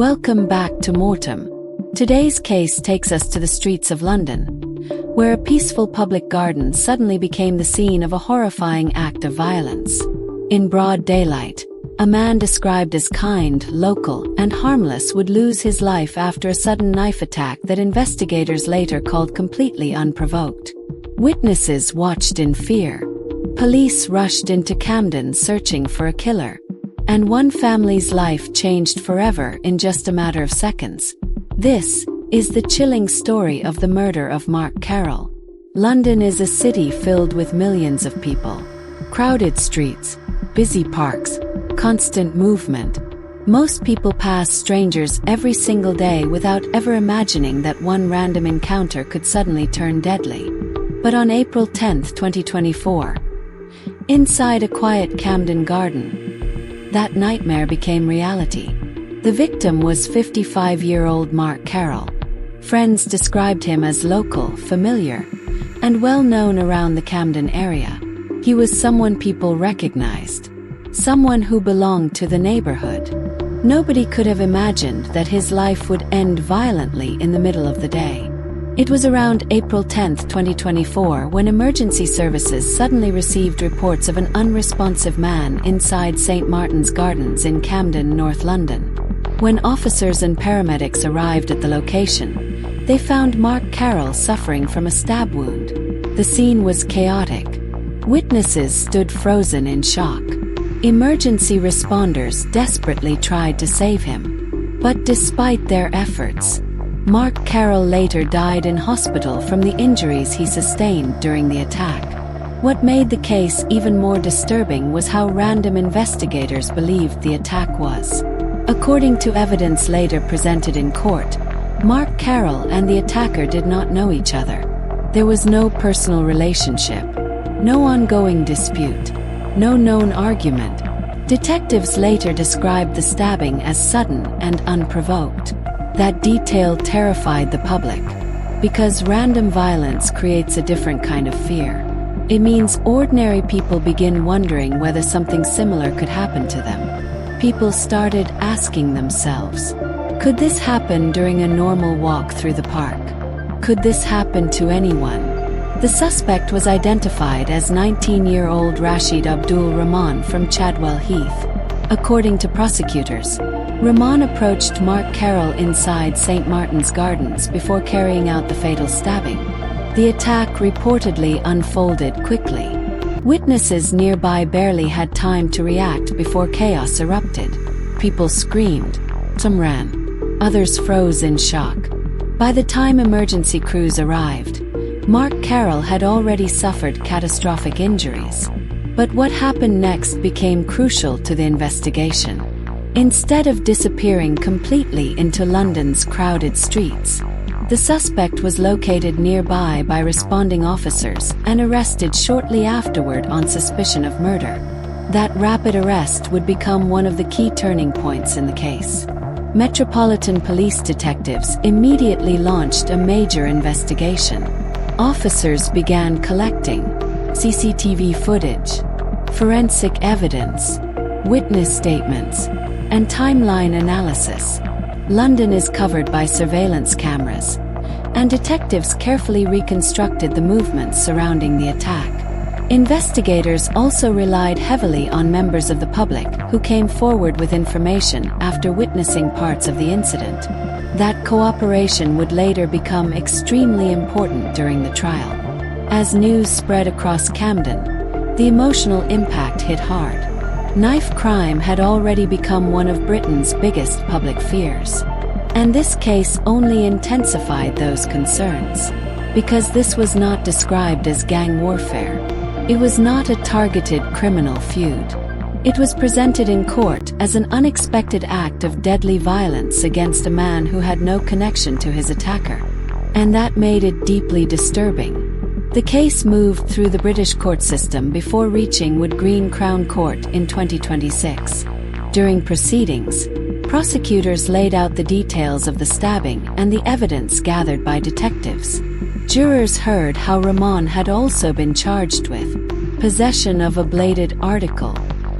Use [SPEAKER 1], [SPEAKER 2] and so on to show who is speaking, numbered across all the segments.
[SPEAKER 1] Welcome back to MORTEM. Today's case takes us to the streets of London, where a peaceful public garden suddenly became the scene of a horrifying act of violence. In broad daylight, a man described as kind, local, and harmless would lose his life after a sudden knife attack that investigators later called completely unprovoked. Witnesses watched in fear. Police rushed into Camden searching for a killer. And one family's life changed forever in just a matter of seconds. This is the chilling story of the murder of Mark Carroll. London is a city filled with millions of people. Crowded streets, busy parks, constant movement. Most people pass strangers every single day without ever imagining that one random encounter could suddenly turn deadly. But on April 10, 2024, inside a quiet Camden garden, that nightmare became reality. The victim was 55-year-old Mark Carroll. Friends described him as local, familiar, and well-known around the Camden area. He was someone people recognized, someone who belonged to the neighborhood. Nobody could have imagined that his life would end violently in the middle of the day. It was around April 10, 2024, when emergency services suddenly received reports of an unresponsive man inside St. Martin's Gardens in Camden, North London. When officers and paramedics arrived at the location, they found Mark Carroll suffering from a stab wound. The scene was chaotic. Witnesses stood frozen in shock. Emergency responders desperately tried to save him. But despite their efforts, Mark Carroll later died in hospital from the injuries he sustained during the attack. What made the case even more disturbing was how random investigators believed the attack was. According to evidence later presented in court, Mark Carroll and the attacker did not know each other. There was no personal relationship, no ongoing dispute, no known argument. Detectives later described the stabbing as sudden and unprovoked. That detail terrified the public, because random violence creates a different kind of fear. It means ordinary people begin wondering whether something similar could happen to them. People started asking themselves, could this happen during a normal walk through the park? Could this happen to anyone? The suspect was identified as 19-year-old Rasheed Abdul Rahman from Chadwell Heath. According to prosecutors, Rahman approached Mark Carroll inside St. Martin's Gardens before carrying out the fatal stabbing. The attack reportedly unfolded quickly. Witnesses nearby barely had time to react before chaos erupted. People screamed, some ran, others froze in shock. By the time emergency crews arrived, Mark Carroll had already suffered catastrophic injuries. But what happened next became crucial to the investigation. Instead of disappearing completely into London's crowded streets, the suspect was located nearby by responding officers and arrested shortly afterward on suspicion of murder. That rapid arrest would become one of the key turning points in the case. Metropolitan Police detectives immediately launched a major investigation. Officers began collecting CCTV footage, forensic evidence, witness statements, and timeline analysis. London is covered by surveillance cameras, and detectives carefully reconstructed the movements surrounding the attack. Investigators also relied heavily on members of the public who came forward with information after witnessing parts of the incident. That cooperation would later become extremely important during the trial. As news spread across Camden, the emotional impact hit hard. Knife crime had already become one of Britain's biggest public fears. And this case only intensified those concerns. Because this was not described as gang warfare. It was not a targeted criminal feud. It was presented in court as an unexpected act of deadly violence against a man who had no connection to his attacker. And that made it deeply disturbing. The case moved through the British court system before reaching Wood Green Crown Court in 2026. During proceedings, prosecutors laid out the details of the stabbing and the evidence gathered by detectives. Jurors heard how Rahman had also been charged with possession of a bladed article,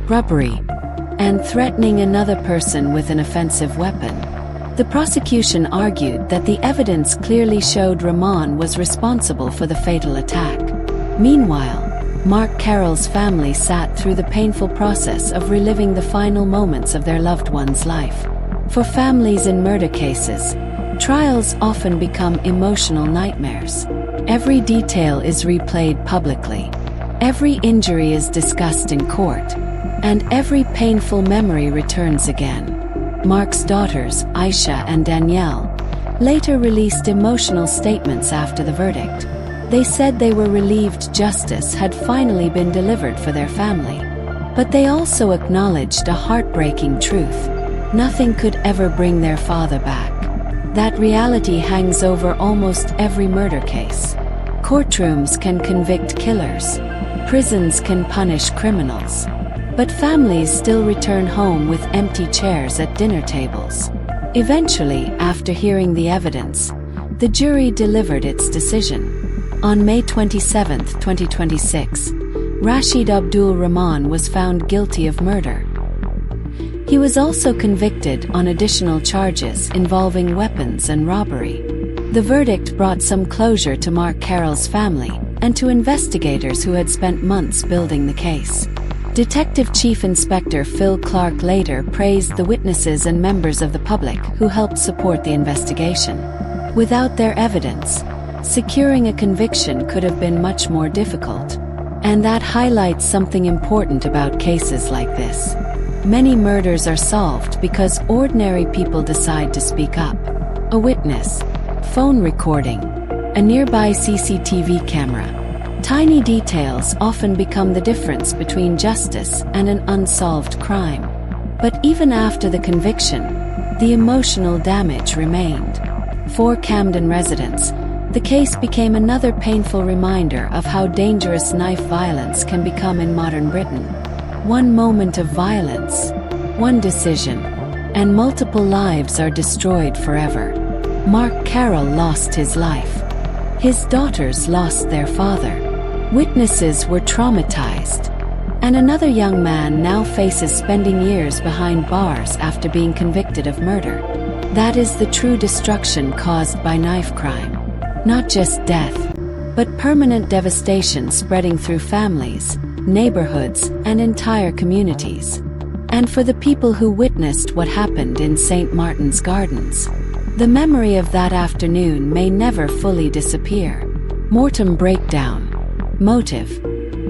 [SPEAKER 1] robbery, and threatening another person with an offensive weapon. The prosecution argued that the evidence clearly showed Rahman was responsible for the fatal attack. Meanwhile, Mark Carroll's family sat through the painful process of reliving the final moments of their loved one's life. For families in murder cases, trials often become emotional nightmares. Every detail is replayed publicly. Every injury is discussed in court. And every painful memory returns again. Mark's daughters, Aisha and Danielle, later released emotional statements after the verdict. They said they were relieved justice had finally been delivered for their family. But they also acknowledged a heartbreaking truth. Nothing could ever bring their father back. That reality hangs over almost every murder case. Courtrooms can convict killers. Prisons can punish criminals. But families still return home with empty chairs at dinner tables. Eventually, after hearing the evidence, the jury delivered its decision. On May 27, 2026, Rasheed Abdul Rahman was found guilty of murder. He was also convicted on additional charges involving weapons and robbery. The verdict brought some closure to Mark Carroll's family and to investigators who had spent months building the case. Detective Chief Inspector Phil Clark later praised the witnesses and members of the public who helped support the investigation. Without their evidence, securing a conviction could have been much more difficult. And that highlights something important about cases like this. Many murders are solved because ordinary people decide to speak up. A witness, phone recording, a nearby CCTV camera. Tiny details often become the difference between justice and an unsolved crime. But even after the conviction, the emotional damage remained. For Camden residents, the case became another painful reminder of how dangerous knife violence can become in modern Britain. One moment of violence, one decision, and multiple lives are destroyed forever. Mark Carroll lost his life. His daughters lost their father. Witnesses were traumatized. And another young man now faces spending years behind bars after being convicted of murder. That is the true destruction caused by knife crime. Not just death, but permanent devastation spreading through families, neighborhoods, and entire communities. And for the people who witnessed what happened in St. Martin's Gardens, the memory of that afternoon may never fully disappear. MORTEM breakdown. Motive.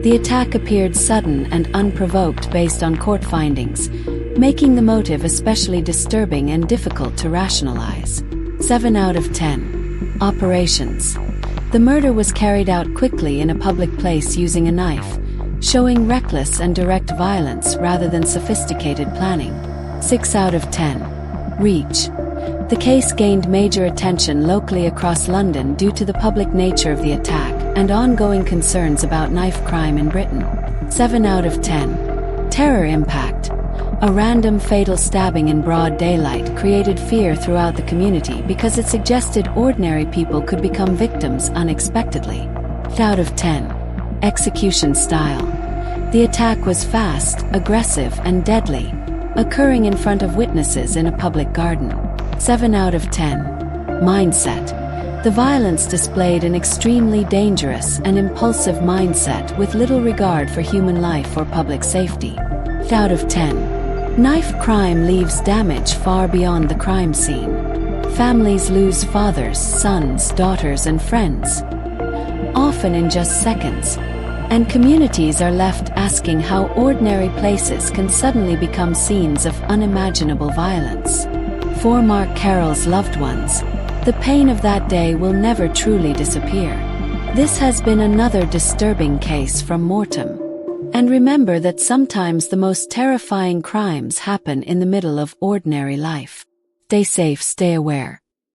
[SPEAKER 1] The attack appeared sudden and unprovoked based on court findings, making the motive especially disturbing and difficult to rationalize. 7 out of 10. Operations. The murder was carried out quickly in a public place using a knife, showing reckless and direct violence rather than sophisticated planning. 6 out of 10. Reach. The case gained major attention locally across London due to the public nature of the attack and ongoing concerns about knife crime in Britain. 7 out of 10. Terror impact. A random fatal stabbing in broad daylight created fear throughout the community because it suggested ordinary people could become victims unexpectedly. 8 out of 10. Execution style. The attack was fast, aggressive, and deadly, occurring in front of witnesses in a public garden. 7 out of 10. Mindset. The violence displayed an extremely dangerous and impulsive mindset with little regard for human life or public safety. 8 out of 10. Knife crime leaves damage far beyond the crime scene. Families lose fathers, sons, daughters, and friends, often in just seconds. And communities are left asking how ordinary places can suddenly become scenes of unimaginable violence. For Mark Carroll's loved ones, the pain of that day will never truly disappear. This has been another disturbing case from MORTEM. And remember that sometimes the most terrifying crimes happen in the middle of ordinary life. Stay safe, stay aware.